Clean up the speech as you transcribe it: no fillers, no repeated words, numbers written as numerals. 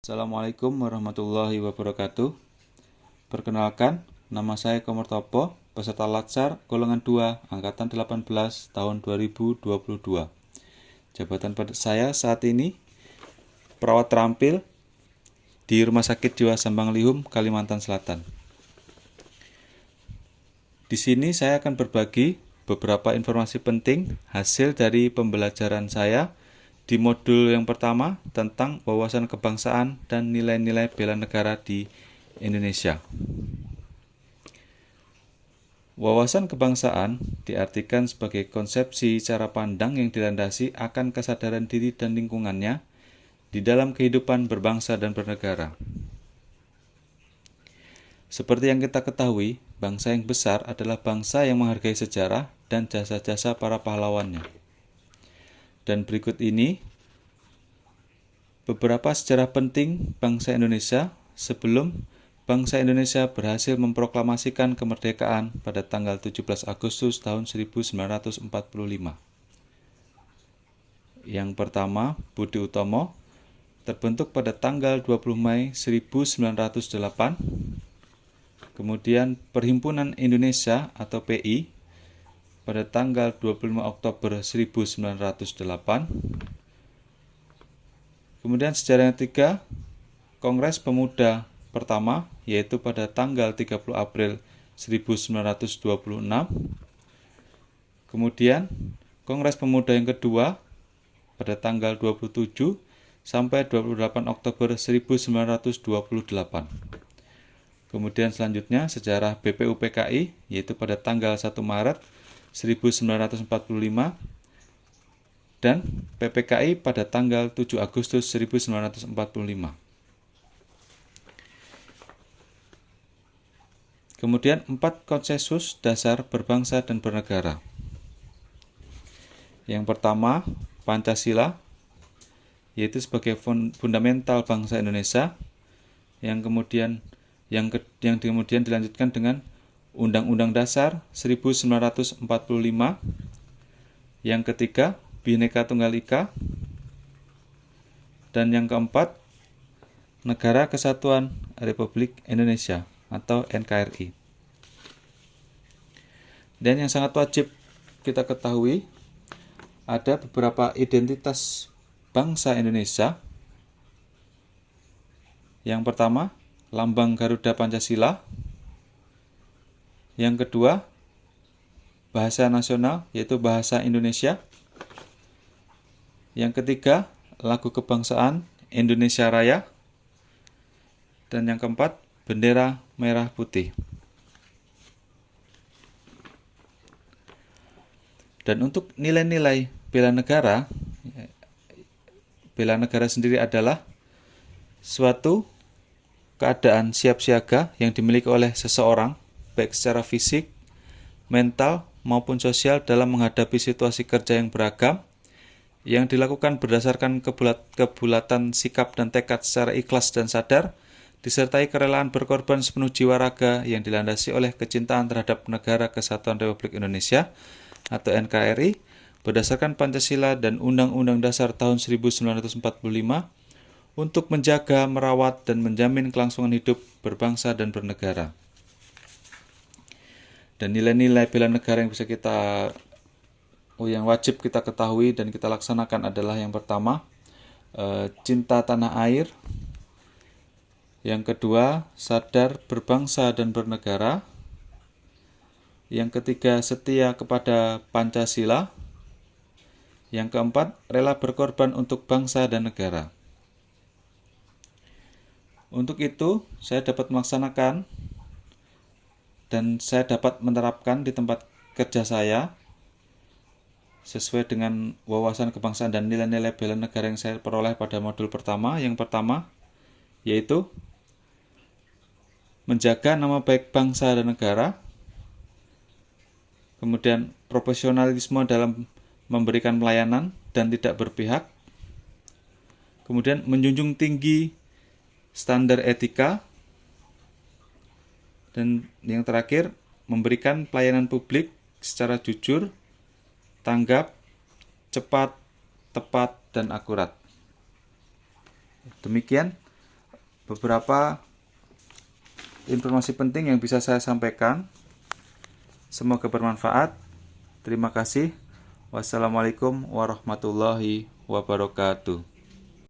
Assalamualaikum warahmatullahi wabarakatuh. Perkenalkan, nama saya Komar Topo, peserta Latsar golongan 2 angkatan 18 tahun 2022. Jabatan saya saat ini perawat terampil di Rumah Sakit Jiwa Sambang Lihum, Kalimantan Selatan. Di sini saya akan berbagi beberapa informasi penting hasil dari pembelajaran saya di modul yang pertama tentang wawasan kebangsaan dan nilai-nilai bela negara di Indonesia. Wawasan kebangsaan diartikan sebagai konsepsi cara pandang yang dilandasi akan kesadaran diri dan lingkungannya di dalam kehidupan berbangsa dan bernegara. Seperti yang kita ketahui, bangsa yang besar adalah bangsa yang menghargai sejarah dan jasa-jasa para pahlawannya. Dan berikut ini beberapa sejarah penting bangsa Indonesia sebelum bangsa Indonesia berhasil memproklamasikan kemerdekaan pada tanggal 17 Agustus tahun 1945. Yang pertama, Budi Utomo terbentuk pada tanggal 20 Mei 1908. Kemudian Perhimpunan Indonesia atau PI pada tanggal 25 Oktober 1908. Kemudian sejarah yang ketiga, Kongres Pemuda pertama, yaitu pada tanggal 30 April 1926. Kemudian Kongres Pemuda yang kedua pada tanggal 27 sampai 28 Oktober 1928. Kemudian selanjutnya sejarah BPUPKI, yaitu pada tanggal 1 Maret 1945 dan PPKI pada tanggal 7 Agustus 1945. Kemudian 4 konsensus dasar berbangsa dan bernegara. Yang pertama, Pancasila, yaitu sebagai fundamental bangsa Indonesia, yang kemudian dilanjutkan dengan Undang-Undang Dasar 1945. Yang ketiga, Bhinneka Tunggal Ika. Dan yang keempat, Negara Kesatuan Republik Indonesia atau NKRI. Dan yang sangat wajib kita ketahui, ada beberapa identitas bangsa Indonesia. Yang pertama, Lambang Garuda Pancasila. Yang kedua, bahasa nasional yaitu bahasa Indonesia. Yang ketiga, lagu kebangsaan Indonesia Raya. Dan yang keempat, bendera merah putih. Dan untuk nilai-nilai bela negara sendiri adalah suatu keadaan siap siaga yang dimiliki oleh seseorang baik secara fisik, mental, maupun sosial dalam menghadapi situasi kerja yang beragam yang dilakukan berdasarkan kebulatan sikap dan tekad secara ikhlas dan sadar, disertai kerelaan berkorban sepenuh jiwa raga yang dilandasi oleh kecintaan terhadap Negara Kesatuan Republik Indonesia atau NKRI berdasarkan Pancasila dan Undang-Undang Dasar tahun 1945 untuk menjaga, merawat, dan menjamin kelangsungan hidup berbangsa dan bernegara. Dan nilai-nilai bela negara yang wajib kita ketahui dan kita laksanakan adalah yang pertama, cinta tanah air. Yang kedua, sadar berbangsa dan bernegara. Yang ketiga, setia kepada Pancasila. Yang keempat, rela berkorban untuk bangsa dan negara. Untuk itu, saya dapat melaksanakan dan saya dapat menerapkan di tempat kerja saya sesuai dengan wawasan kebangsaan dan nilai-nilai bela negara yang saya peroleh pada modul pertama. Yang pertama, yaitu menjaga nama baik bangsa dan negara, kemudian profesionalisme dalam memberikan pelayanan dan tidak berpihak, kemudian menjunjung tinggi standar etika, dan yang terakhir, memberikan pelayanan publik secara jujur, tanggap, cepat, tepat, dan akurat. Demikian beberapa informasi penting yang bisa saya sampaikan. Semoga bermanfaat. Terima kasih. Wassalamualaikum warahmatullahi wabarakatuh.